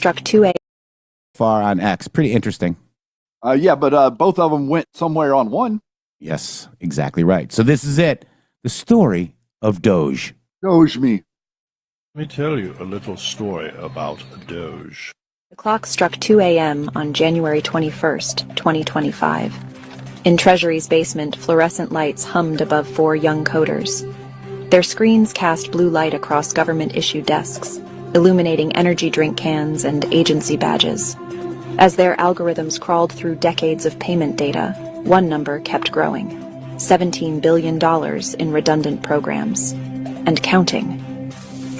struck 2 a.m. Far on X. Pretty interesting. Yeah, but both of them went somewhere on one. Yes, exactly right. So this is it. The story of Doge. Doge me. Let me tell you a little story about Doge. The clock struck 2 a.m. on January 21st, 2025. In Treasury's basement, fluorescent lights hummed above 4 young coders. Their screens cast blue light across government-issued desks, illuminating energy drink cans and agency badges. As their algorithms crawled through decades of payment data, one number kept growing: $17 billion in redundant programs. And counting.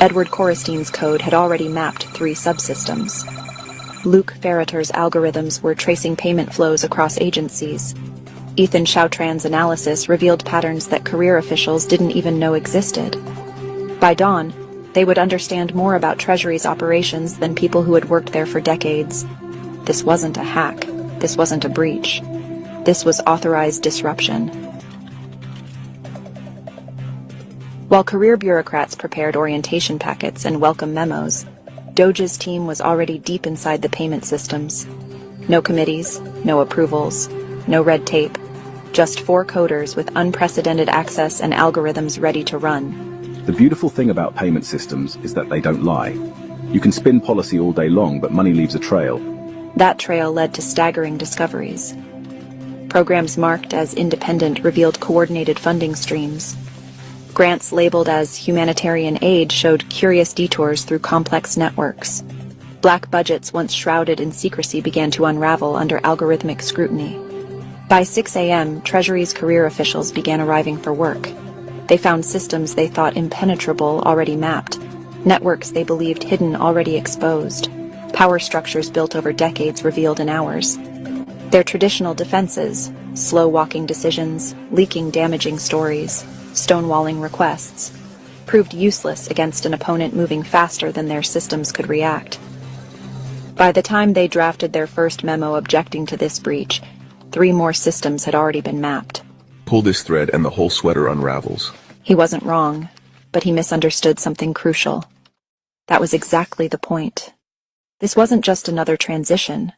Edward Corristein's code had already mapped 3 subsystems. Luke Ferreter's algorithms were tracing payment flows across agencies. Ethan Chautran's analysis revealed patterns that career officials didn't even know existed. By dawn, they would understand more about Treasury's operations than people who had worked there for decades. This wasn't a hack. This wasn't a breach. This was authorized disruption. While career bureaucrats prepared orientation packets and welcome memos, Doge's team was already deep inside the payment systems. No committees, no approvals, no red tape, just 4 coders with unprecedented access and algorithms ready to run. The beautiful thing about payment systems is that they don't lie. You can spin policy all day long, but money leaves a trail. That trail led to staggering discoveries. Programs marked as independent revealed coordinated funding streams. Grants labeled as humanitarian aid showed curious detours through complex networks. Black budgets once shrouded in secrecy began to unravel under algorithmic scrutiny. By 6 a.m., Treasury's career officials began arriving for work. They found systems they thought impenetrable already mapped, networks they believed hidden already exposed, power structures built over decades revealed in hours. Their traditional defenses, slow-walking decisions, leaking damaging stories, stonewalling requests, proved useless against an opponent moving faster than their systems could react. By the time they drafted their first memo objecting to this breach, 3 more systems had already been mapped. Pull this thread and the whole sweater unravels. He wasn't wrong, but he misunderstood something crucial. That was exactly the point. This wasn't just another transition.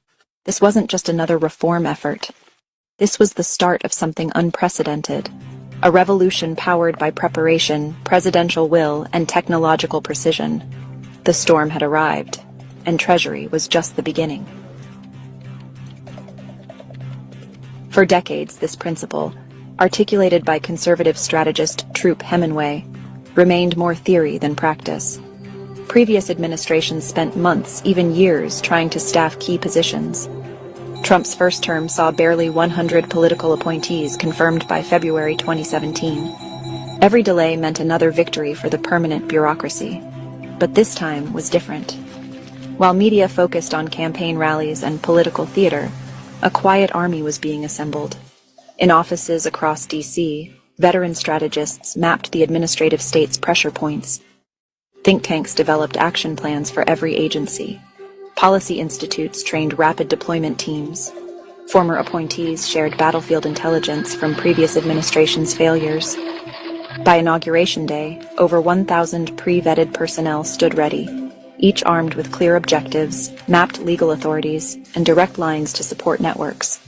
This wasn't just another reform effort. This was the start of something unprecedented. A revolution powered by preparation, presidential will, and technological precision. The storm had arrived, and Treasury was just the beginning. For decades, this principle, articulated by conservative strategist Troop Hemingway, remained more theory than practice. Previous administrations spent months, even years, trying to staff key positions. Trump's first term saw barely 100 political appointees confirmed by February 2017. Every delay meant another victory for the permanent bureaucracy. But this time was different. While media focused on campaign rallies and political theater, a quiet army was being assembled. In offices across D.C., veteran strategists mapped the administrative state's pressure points. Think tanks developed action plans for every agency. Policy institutes trained rapid deployment teams. Former appointees shared battlefield intelligence from previous administrations' failures. By Inauguration Day, over 1,000 pre-vetted personnel stood ready, each armed with clear objectives, mapped legal authorities, and direct lines to support networks.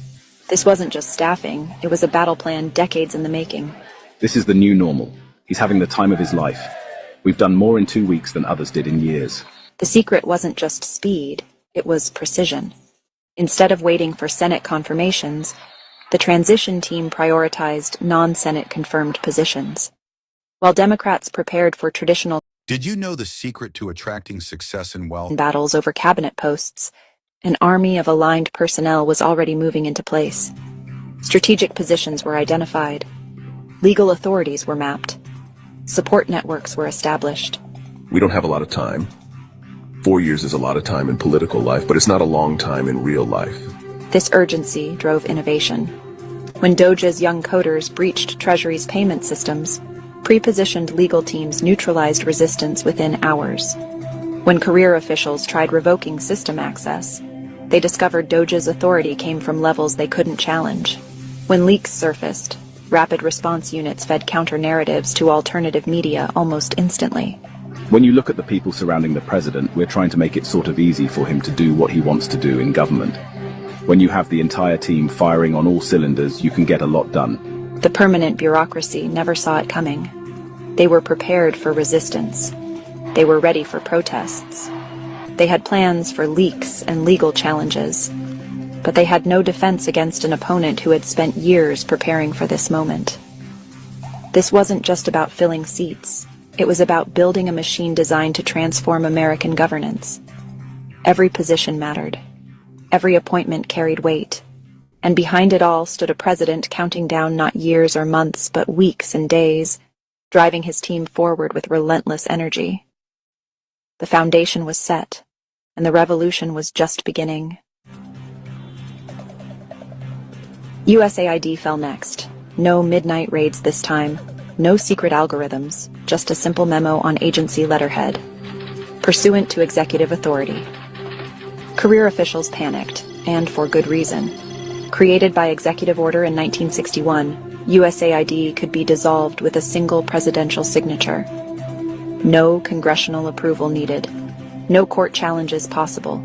This wasn't just staffing, it was a battle plan decades in the making. This is the new normal. He's having the time of his life. We've done more in 2 weeks than others did in years. The secret wasn't just speed, it was precision. Instead of waiting for Senate confirmations, the transition team prioritized non-Senate confirmed positions. While Democrats prepared for traditional Did you know the secret to attracting success and wealth? battles over cabinet posts, an army of aligned personnel was already moving into place. Strategic positions were identified. Legal authorities were mapped. Support networks were established. We don't have a lot of time. 4 years is a lot of time in political life, but it's not a long time in real life. This urgency drove innovation. When Doge's young coders breached Treasury's payment systems, pre-positioned legal teams neutralized resistance within hours. When career officials tried revoking system access, they discovered Doge's authority came from levels they couldn't challenge. When leaks surfaced, rapid response units fed counter-narratives to alternative media almost instantly. When you look at the people surrounding the president, we're trying to make it sort of easy for him to do what he wants to do in government. When you have the entire team firing on all cylinders, you can get a lot done. The permanent bureaucracy never saw it coming. They were prepared for resistance. They were ready for protests. They had plans for leaks and legal challenges. But they had no defense against an opponent who had spent years preparing for this moment. This wasn't just about filling seats. It was about building a machine designed to transform American governance. Every position mattered. Every appointment carried weight. And behind it all stood a president counting down not years or months, but weeks and days, driving his team forward with relentless energy. The foundation was set, and the revolution was just beginning. USAID fell next. No midnight raids this time. No secret algorithms, just a simple memo on agency letterhead. Pursuant to executive authority. Career officials panicked, and for good reason. Created by executive order in 1961, USAID could be dissolved with a single presidential signature. No congressional approval needed. No court challenges possible.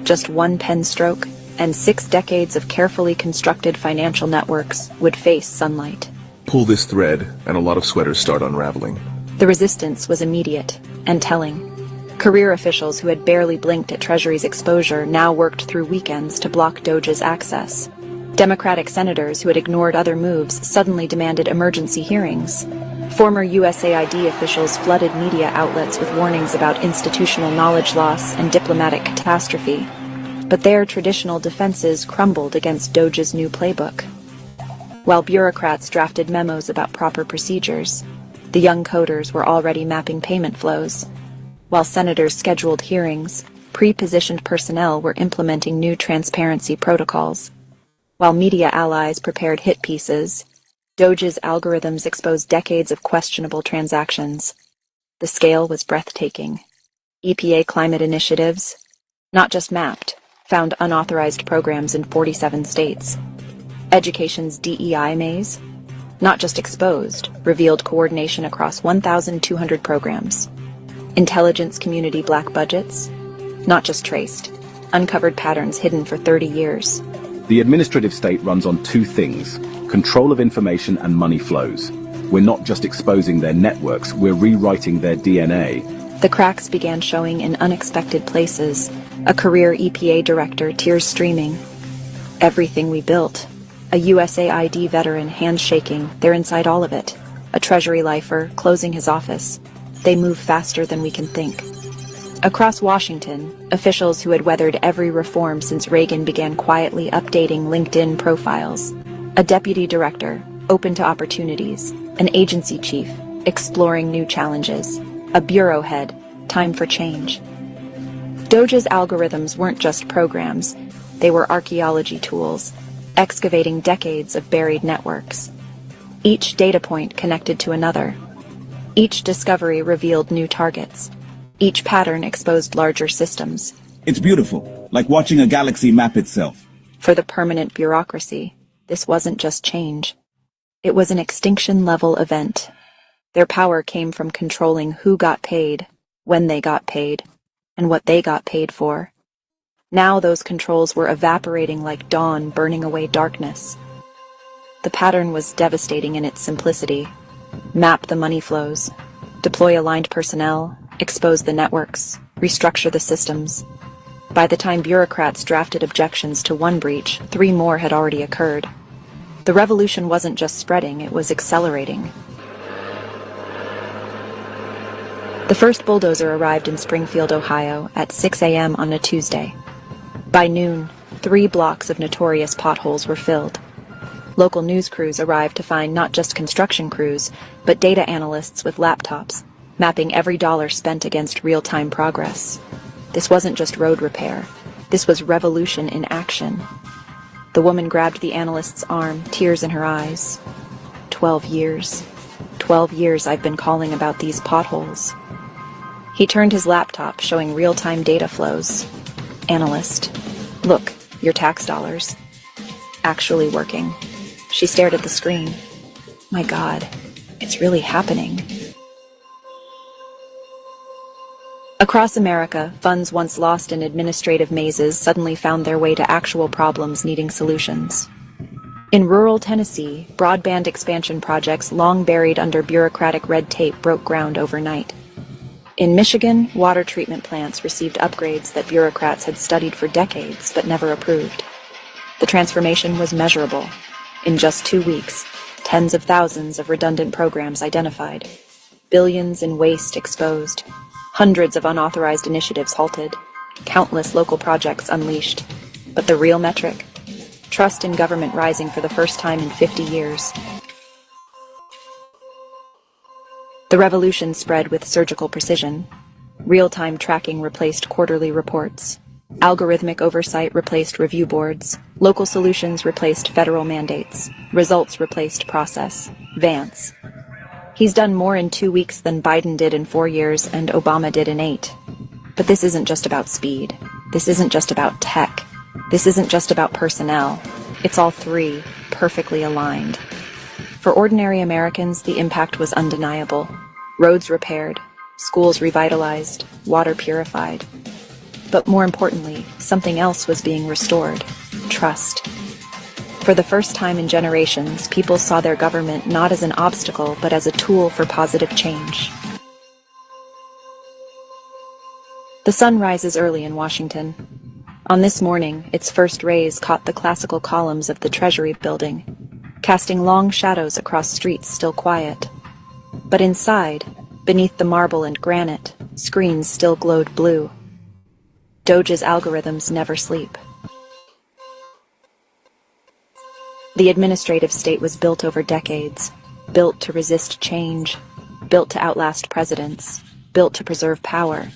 Just one pen stroke, and 6 decades of carefully constructed financial networks would face sunlight. Pull this thread, and a lot of sweaters start unraveling. The resistance was immediate and telling. Career officials who had barely blinked at Treasury's exposure now worked through weekends to block Doge's access. Democratic senators who had ignored other moves suddenly demanded emergency hearings. Former USAID officials flooded media outlets with warnings about institutional knowledge loss and diplomatic catastrophe. But their traditional defenses crumbled against Doge's new playbook. While bureaucrats drafted memos about proper procedures, the young coders were already mapping payment flows. While senators scheduled hearings, pre-positioned personnel were implementing new transparency protocols. While media allies prepared hit pieces, Doge's algorithms exposed decades of questionable transactions. The scale was breathtaking. EPA climate initiatives, not just mapped, found unauthorized programs in 47 states. Education's DEI maze, not just exposed, revealed coordination across 1,200 programs. Intelligence community black budgets, not just traced, uncovered patterns hidden for 30 years. The administrative state runs on 2 things: control of information and money flows. We're not just exposing their networks, we're rewriting their DNA. The cracks began showing in unexpected places. A career EPA director, tears streaming. Everything we built. A USAID veteran, hands shaking, they're inside all of it. A Treasury lifer, closing his office. They move faster than we can think. Across Washington, officials who had weathered every reform since Reagan began quietly updating LinkedIn profiles. A deputy director, open to opportunities. An agency chief, exploring new challenges. A bureau head, time for change. Doge's algorithms weren't just programs, they were archaeology tools, excavating decades of buried networks. Each data point connected to another. Each discovery revealed new targets. Each pattern exposed larger systems. It's beautiful, like watching a galaxy map itself. For the permanent bureaucracy, this wasn't just change. It was an extinction-level event. Their power came from controlling who got paid, when they got paid, and what they got paid for. Now those controls were evaporating like dawn burning away darkness. The pattern was devastating in its simplicity. Map the money flows, deploy aligned personnel, expose the networks, restructure the systems. By the time bureaucrats drafted objections to one breach, 3 more had already occurred. The revolution wasn't just spreading, it was accelerating. The first bulldozer arrived in Springfield, Ohio, at 6 a.m. on a Tuesday. By noon, 3 blocks of notorious potholes were filled. Local news crews arrived to find not just construction crews, but data analysts with laptops, mapping every dollar spent against real-time progress. This wasn't just road repair. This was revolution in action. The woman grabbed the analyst's arm, tears in her eyes. 12 years. 12 years I've been calling about these potholes. He turned his laptop, showing real-time data flows. Analyst. Look, your tax dollars. Actually working. She stared at the screen. My God, it's really happening. Across America, funds once lost in administrative mazes suddenly found their way to actual problems needing solutions. In rural Tennessee, broadband expansion projects long buried under bureaucratic red tape broke ground overnight. In Michigan, water treatment plants received upgrades that bureaucrats had studied for decades but never approved. The transformation was measurable. In just 2 weeks, tens of thousands of redundant programs identified, billions in waste exposed, hundreds of unauthorized initiatives halted, countless local projects unleashed. But the real metric? Trust in government rising for the first time in 50 years. The revolution spread with surgical precision. Real-time tracking replaced quarterly reports. Algorithmic oversight replaced review boards. Local solutions replaced federal mandates. Results replaced process. Vance. He's done more in 2 weeks than Biden did in 4 years and Obama did in 8. But this isn't just about speed. This isn't just about tech. This isn't just about personnel. It's all three, perfectly aligned. For ordinary Americans, the impact was undeniable. Roads repaired, schools revitalized, water purified. But more importantly, something else was being restored: trust. For the first time in generations, people saw their government not as an obstacle, but as a tool for positive change. The sun rises early in Washington. On this morning, its first rays caught the classical columns of the Treasury building, casting long shadows across streets still quiet. But inside, beneath the marble and granite, screens still glowed blue. Doge's algorithms never sleep. The administrative state was built over decades, built to resist change, built to outlast presidents, built to preserve power.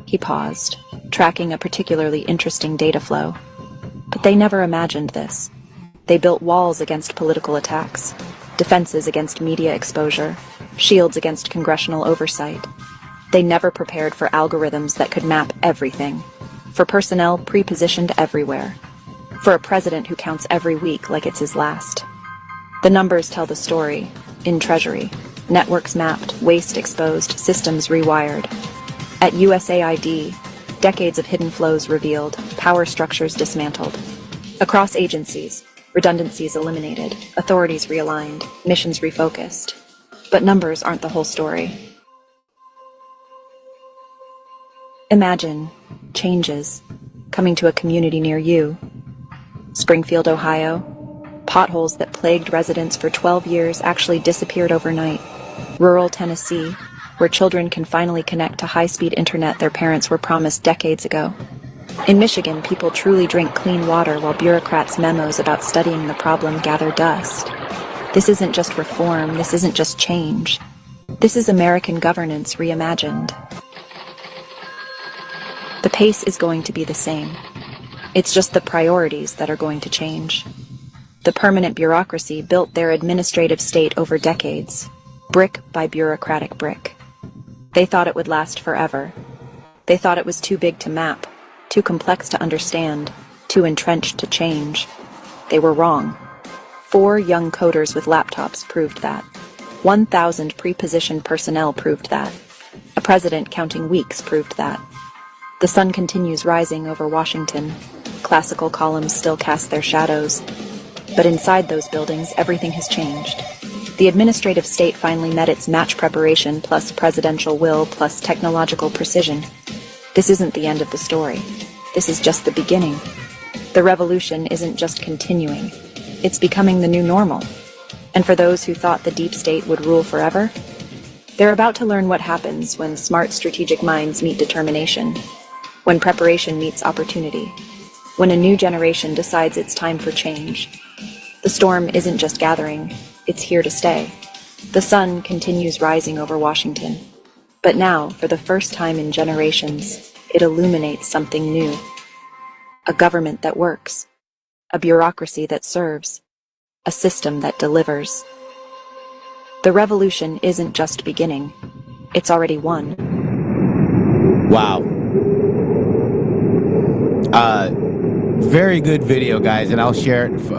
He paused, tracking a particularly interesting data flow. But they never imagined this. They built walls against political attacks, defenses against media exposure, shields against congressional oversight. They never prepared for algorithms that could map everything, for personnel pre-positioned everywhere, for a president who counts every week like it's his last. The numbers tell the story. In Treasury, networks mapped, waste exposed, systems rewired. At USAID, decades of hidden flows revealed, power structures dismantled. Across agencies, redundancies eliminated, authorities realigned, missions refocused. But numbers aren't the whole story. Imagine changes coming to a community near you. Springfield, Ohio. Potholes that plagued residents for 12 years actually disappeared overnight. Rural Tennessee, where children can finally connect to high-speed internet their parents were promised decades ago. In Michigan, people truly drink clean water while bureaucrats' memos about studying the problem gather dust. This isn't just reform, this isn't just change. This is American governance reimagined. The pace is going to be the same. It's just the priorities that are going to change. The permanent bureaucracy built their administrative state over decades, brick by bureaucratic brick. They thought it would last forever. They thought it was too big to map, too complex to understand, too entrenched to change. They were wrong. 4 young coders with laptops proved that. 1,000 pre-positioned personnel proved that. A president counting weeks proved that. The sun continues rising over Washington. Classical columns still cast their shadows. But inside those buildings, everything has changed. The administrative state finally met its match preparation plus presidential will plus technological precision. This isn't the end of the story. This is just the beginning. The revolution isn't just continuing. It's becoming the new normal. And for those who thought the deep state would rule forever, they're about to learn what happens when smart strategic minds meet determination, when preparation meets opportunity, when a new generation decides it's time for change. The storm isn't just gathering, it's here to stay. The sun continues rising over Washington. But now, for the first time in generations, it illuminates something new. A government that works. A bureaucracy that serves. A system that delivers. The revolution isn't just beginning. It's already won. Wow. Very good video, guys, and I'll share it to you.